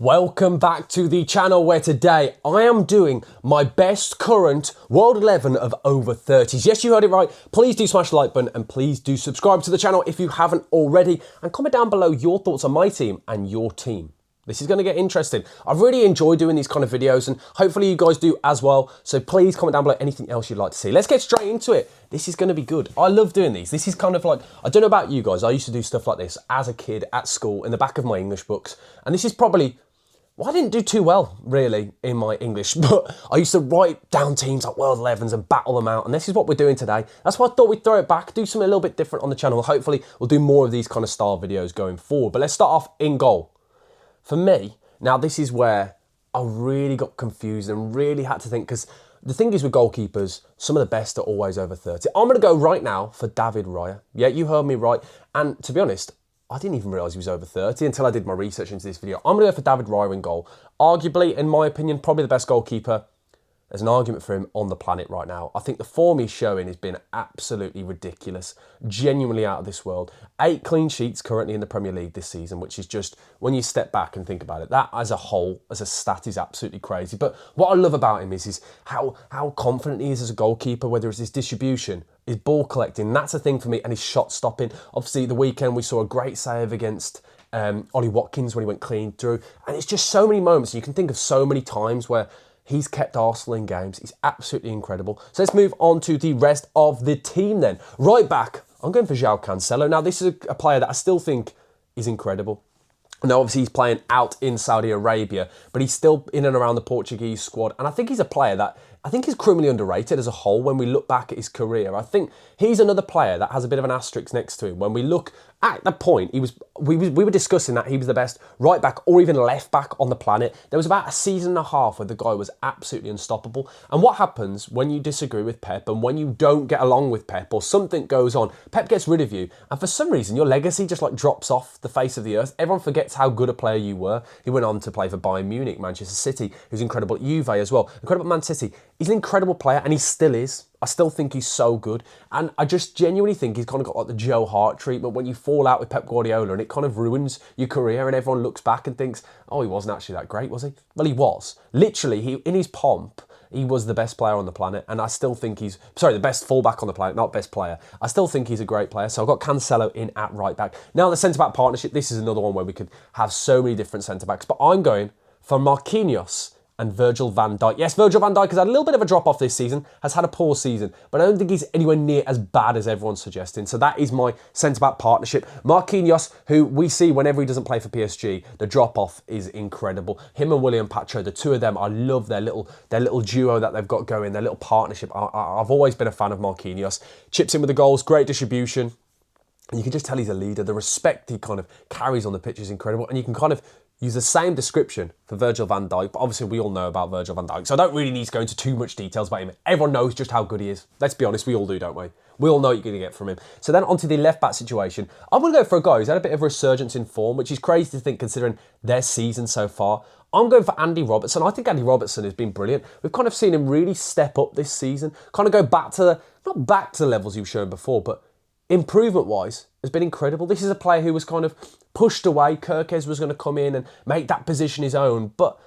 Welcome back to the channel where today I am doing my best current World 11 of over 30s. Yes, you heard it right. Please do smash the like button and please do subscribe to the channel if you haven't already, and comment down below your thoughts on my team and your team. This is going to get interesting. I really enjoy doing these kind of videos and hopefully you guys do as well. So please comment down below anything else you'd like to see. Let's get straight into it. This is going to be good. I love doing these. This is kind of like, I don't know about you guys, I used to do stuff like this as a kid at school in the back of my English books. And this is probably, well, I didn't do too well, really, in my English, but I used to write down teams like World 11s and battle them out, and this is what we're doing today. That's why I thought we'd throw it back, do something a little bit different on the channel. Hopefully, we'll do more of these kind of style videos going forward. But let's start off in goal. For me, now this is where I really got confused and really had to think, because the thing is with goalkeepers, some of the best are always over 30. I'm going to go right now for David Raya. Yeah, you heard me right. And to be honest, I didn't even realise he was over 30 until I did my research into this video. I'm going to go for David Raya in goal. Arguably, in my opinion, probably the best goalkeeper. There's an argument for him on the planet right now. I think the form he's showing has been absolutely ridiculous. Genuinely out of this world. 8 clean sheets currently in the Premier League this season, which is just, when you step back and think about it, that as a whole, as a stat, is absolutely crazy. But what I love about him is how confident he is as a goalkeeper, whether it's his distribution, his ball collecting, that's a thing for me, and his shot stopping. Obviously, the weekend we saw a great save against Ollie Watkins when he went clean through. And it's just so many moments, and you can think of so many times where he's kept Arsenal in games. He's absolutely incredible. So let's move on to the rest of the team then. Right back, I'm going for João Cancelo. Now, this is a player that I still think is incredible. Now, obviously, he's playing out in Saudi Arabia, but he's still in and around the Portuguese squad. And I think he's a player that I think is criminally underrated as a whole when we look back at his career. I think he's another player that has a bit of an asterisk next to him. When we look at the point, we were discussing that he was the best right back or even left back on the planet. There was about a season and a half where the guy was absolutely unstoppable. And what happens when you disagree with Pep and when you don't get along with Pep or something goes on, Pep gets rid of you. And for some reason, your legacy just like drops off the face of the earth. Everyone forgets how good a player you were. He went on to play for Bayern Munich, Manchester City. He was incredible at Juve as well. Incredible at Man City. He's an incredible player, and he still is. I still think he's so good. And I just genuinely think he's kind of got like the Joe Hart treatment when you fall out with Pep Guardiola and it kind of ruins your career and everyone looks back and thinks, oh, he wasn't actually that great, was he? Well, he was. Literally, in his pomp, he was the best player on the planet, and I still think he's, sorry, the best fullback on the planet, not best player. I still think he's a great player, so I've got Cancelo in at right back. Now, the centre-back partnership, this is another one where we could have so many different centre-backs, but I'm going for Marquinhos and Virgil van Dijk. Yes, Virgil van Dijk has had a little bit of a drop-off this season, has had a poor season, but I don't think he's anywhere near as bad as everyone's suggesting. So that is my centre-back partnership. Marquinhos, who we see whenever he doesn't play for PSG, the drop-off is incredible. Him and William Pacho, the two of them, I love their little duo that they've got going, their little partnership. I've always been a fan of Marquinhos. Chips in with the goals, great distribution. And you can just tell he's a leader. The respect he kind of carries on the pitch is incredible. And you can kind of use the same description for Virgil van Dijk, but obviously we all know about Virgil van Dijk, so I don't really need to go into too much details about him. Everyone knows just how good he is. Let's be honest, we all do, don't we? We all know what you're going to get from him. So then onto the left-back situation. I'm going to go for a guy who's had a bit of a resurgence in form, which is crazy to think considering their season so far. I'm going for Andy Robertson. I think Andy Robertson has been brilliant. We've kind of seen him really step up this season, kind of go back to not back to the levels he was showing before, but improvement-wise, has been incredible. This is a player who was kind of pushed away. Kirkes was going to come in and make that position his own, but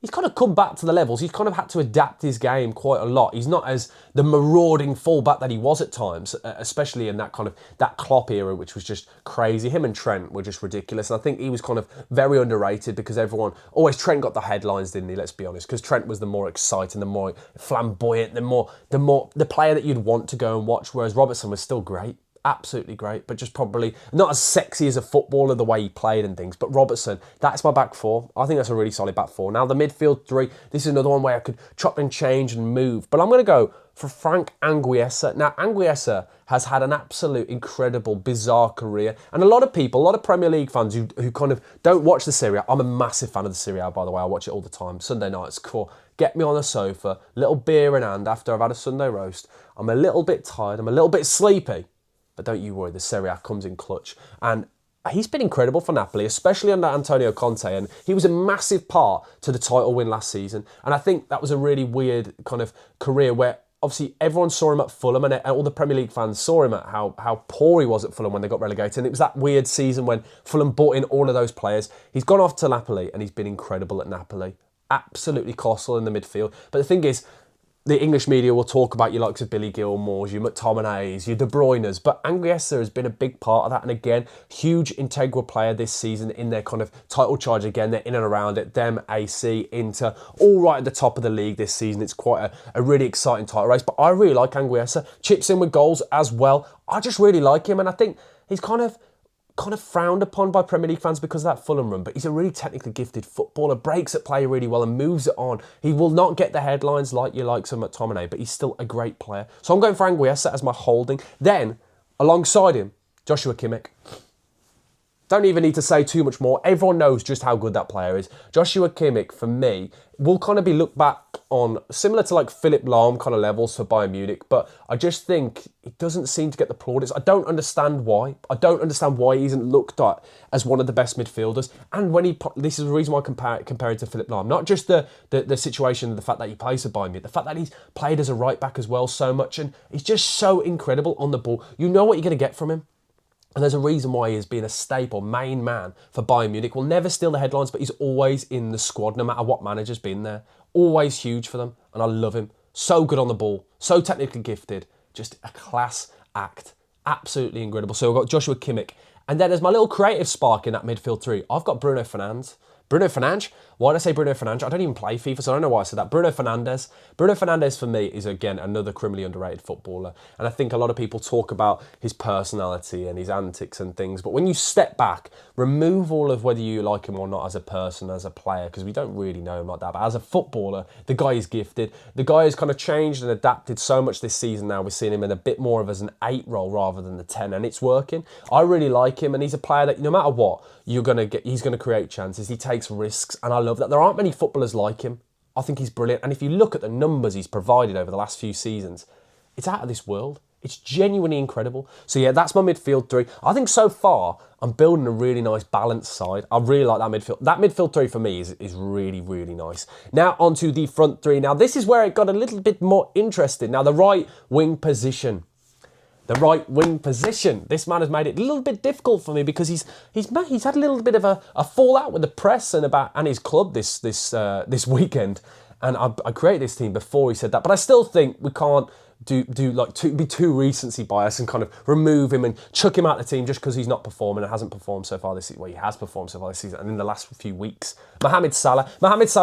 he's kind of come back to the levels. He's kind of had to adapt his game quite a lot. He's not as the marauding fullback that he was at times, especially in that kind of that Klopp era, which was just crazy. Him and Trent were just ridiculous. And I think he was kind of very underrated because everyone always Trent got the headlines, didn't he? Let's be honest, because Trent was the more exciting, the more flamboyant, the player that you'd want to go and watch. Whereas Robertson was still great. Absolutely great, but just probably not as sexy as a footballer the way he played and things. But Robertson, that's my back four. I think that's a really solid back four. Now the midfield three, this is another one where I could chop and change and move. But I'm going to go for Frank Anguissa. Now Anguissa has had an absolute incredible, bizarre career. And a lot of people, a lot of Premier League fans who kind of don't watch the Serie A. I'm a massive fan of the Serie A, by the way. I watch it all the time. Sunday nights, cool. Get me on the sofa, little beer in hand after I've had a Sunday roast. I'm a little bit tired. I'm a little bit sleepy. But don't you worry, the Serie A comes in clutch. And he's been incredible for Napoli, especially under Antonio Conte. And he was a massive part to the title win last season. And I think that was a really weird kind of career where obviously everyone saw him at Fulham, and all the Premier League fans saw him at how poor he was at Fulham when they got relegated. And it was that weird season when Fulham bought in all of those players. He's gone off to Napoli, and he's been incredible at Napoli. Absolutely colossal in the midfield. But the thing is, the English media will talk about your likes of Billy Gilmore's, your McTominay's, your De Bruyne's, but Anguissa has been a big part of that. And again, huge integral player this season in their kind of title charge again. They're in and around it. Them, AC, Inter, all right at the top of the league this season. It's quite a really exciting title race. But I really like Anguissa. Chips in with goals as well. I just really like him. And I think he's kind of frowned upon by Premier League fans because of that Fulham run, but he's a really technically gifted footballer, breaks at play really well and moves it on. He will not get the headlines like you like some McTominay, but he's still a great player. So I'm going for Anguissa as my holding. Then, alongside him, Joshua Kimmich. Don't even need to say too much more. Everyone knows just how good that player is. Joshua Kimmich, for me, will kind of be looked back on similar to like Philipp Lahm kind of levels for Bayern Munich, but I just think he doesn't seem to get the plaudits. I don't understand why. I don't understand why he isn't looked at as one of the best midfielders. And when this is the reason why I compare it to Philipp Lahm. Not just the situation, the fact that he plays for Bayern Munich, the fact that he's played as a right back as well so much, and he's just so incredible on the ball. You know what you're going to get from him. And there's a reason why he has been a staple, main man for Bayern Munich. Will never steal the headlines, but he's always in the squad, no matter what manager's been there. Always huge for them, and I love him. So good on the ball, so technically gifted. Just a class act. Absolutely incredible. So we've got Joshua Kimmich. And then there's my little creative spark in that midfield three. I've got Bruno Fernandes. Bruno Fernandes? Why did I say Bruno Fernandes? I don't even play FIFA, so I don't know why I said that. Bruno Fernandes. Bruno Fernandes, for me, is, again, another criminally underrated footballer. And I think a lot of people talk about his personality and his antics and things. But when you step back, remove all of whether you like him or not as a person, as a player, because we don't really know him like that. But as a footballer, the guy is gifted. The guy has kind of changed and adapted so much this season now. We're seeing him in a bit more of as an 8 role rather than the 10, and it's working. I really like him, and he's a player that no matter what, he's going to create chances. He takes risks, and I love that. There aren't many footballers like him. I think he's brilliant. And if you look at the numbers he's provided over the last few seasons, it's out of this world. It's genuinely incredible. So yeah, that's my midfield three. I think so far, I'm building a really nice balanced side. I really like that midfield. That midfield three for me is really, really nice. Now onto the front three. Now this is where it got a little bit more interesting. Now the right wing position. The right wing position. This man has made it a little bit difficult for me because he's had a little bit of a fallout with the press and his club this weekend. And I created this team before he said that, but I still think we can't be too recency biased and kind of remove him and chuck him out of the team just because he's not performing and hasn't performed so far this season. Well, he has performed so far this season and in the last few weeks. Mohamed Salah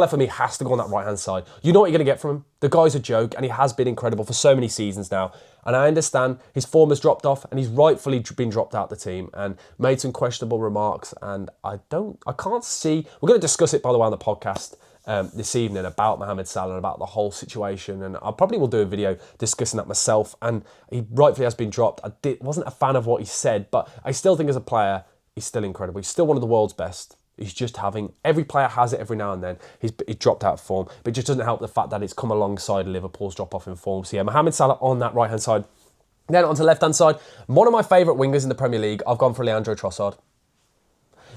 for me has to go on that right hand side. You know what you're going to get from him. The guy's a joke, and he has been incredible for so many seasons now. And I understand his form has dropped off, and he's rightfully been dropped out of the team and made some questionable remarks. And I can't see. We're going to discuss it, by the way, on the podcast this evening about Mohamed Salah and about the whole situation. And I probably will do a video discussing that myself. And he rightfully has been dropped. Wasn't a fan of what he said, but I still think as a player, he's still incredible. He's still one of the world's best. He's just every player has it every now and then. He's dropped out of form, but it just doesn't help the fact that it's come alongside Liverpool's drop off in form. So yeah, Mohamed Salah on that right hand side. Then onto the left hand side, one of my favourite wingers in the Premier League, I've gone for Leandro Trossard.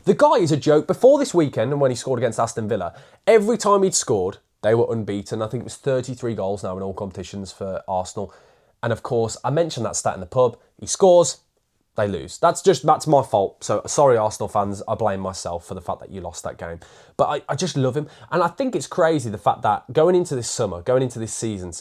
The guy is a joke. Before this weekend and when he scored against Aston Villa, every time he'd scored, they were unbeaten. I think it was 33 goals now in all competitions for Arsenal. And of course, I mentioned that stat in the pub. He scores, they lose. That's my fault. So sorry, Arsenal fans. I blame myself for the fact that you lost that game. But I just love him. And I think it's crazy the fact that going into this season,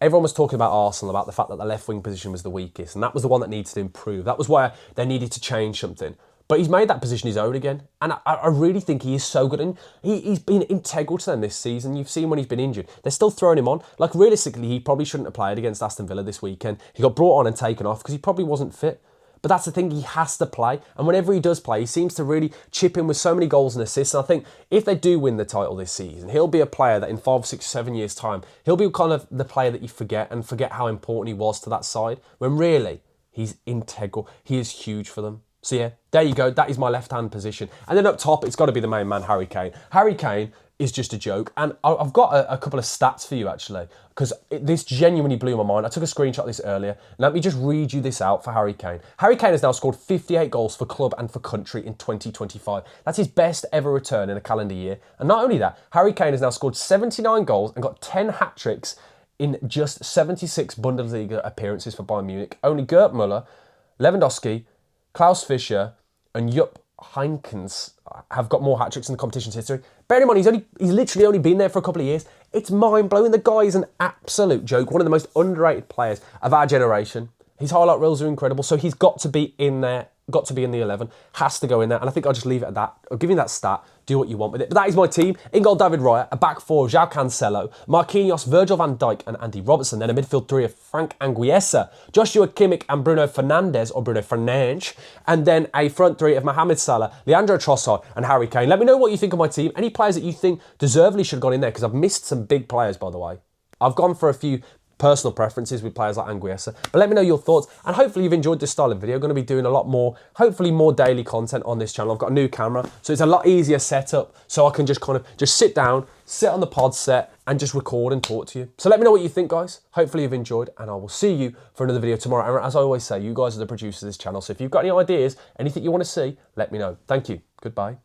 everyone was talking about Arsenal, about the fact that the left wing position was the weakest. And that was the one that needed to improve. That was where they needed to change something. But he's made that position his own again. And I really think he is so good. And he's been integral to them this season. You've seen when he's been injured. They're still throwing him on. Like, realistically, he probably shouldn't have played against Aston Villa this weekend. He got brought on and taken off because he probably wasn't fit. But that's the thing, he has to play. And whenever he does play, he seems to really chip in with so many goals and assists. And I think if they do win the title this season, he'll be a player that in 5, 6, 7 years' time, he'll be kind of the player that you forget how important he was to that side. When really, he's integral. He is huge for them. So yeah, there you go. That is my left-hand position. And then up top, it's got to be the main man, Harry Kane. Harry Kane is just a joke. And I've got a couple of stats for you, actually, because this genuinely blew my mind. I took a screenshot of this earlier. Let me just read you this out for Harry Kane. Harry Kane has now scored 58 goals for club and for country in 2025. That's his best ever return in a calendar year. And not only that, Harry Kane has now scored 79 goals and got 10 hat-tricks in just 76 Bundesliga appearances for Bayern Munich. Only Gerd Müller, Lewandowski, Klaus Fischer, and Jupp Heynckes have got more hat-tricks in the competition's history. Bear in mind, he's literally only been there for a couple of years. It's mind-blowing. The guy is an absolute joke. One of the most underrated players of our generation. His highlight reels are incredible, so he's got to be in there, got to be in the 11, has to go in there, and I think I'll just leave it at that. I'll give you that stat, do what you want with it. But that is my team. In goal, David Raya, a back four of João Cancelo, Marquinhos, Virgil van Dijk and Andy Robertson, then a midfield three of Frank Anguissa, Joshua Kimmich and Bruno Fernandes, or Bruno Fernandes, and then a front three of Mohamed Salah, Leandro Trossard and Harry Kane. Let me know what you think of my team. Any players that you think deservedly should have gone in there, because I've missed some big players, by the way. I've gone for a few personal preferences with players like Anguissa, but let me know your thoughts, and hopefully you've enjoyed this style of video. I'm going to be doing a lot more, hopefully more daily content on this channel. I've got a new camera, so it's a lot easier setup, so I can just kind of just sit down, sit on the pod set, and just record and talk to you. So let me know what you think, guys. Hopefully you've enjoyed, and I will see you for another video tomorrow. And as I always say, you guys are the producers of this channel, so if you've got any ideas, anything you want to see, let me know. Thank you. Goodbye.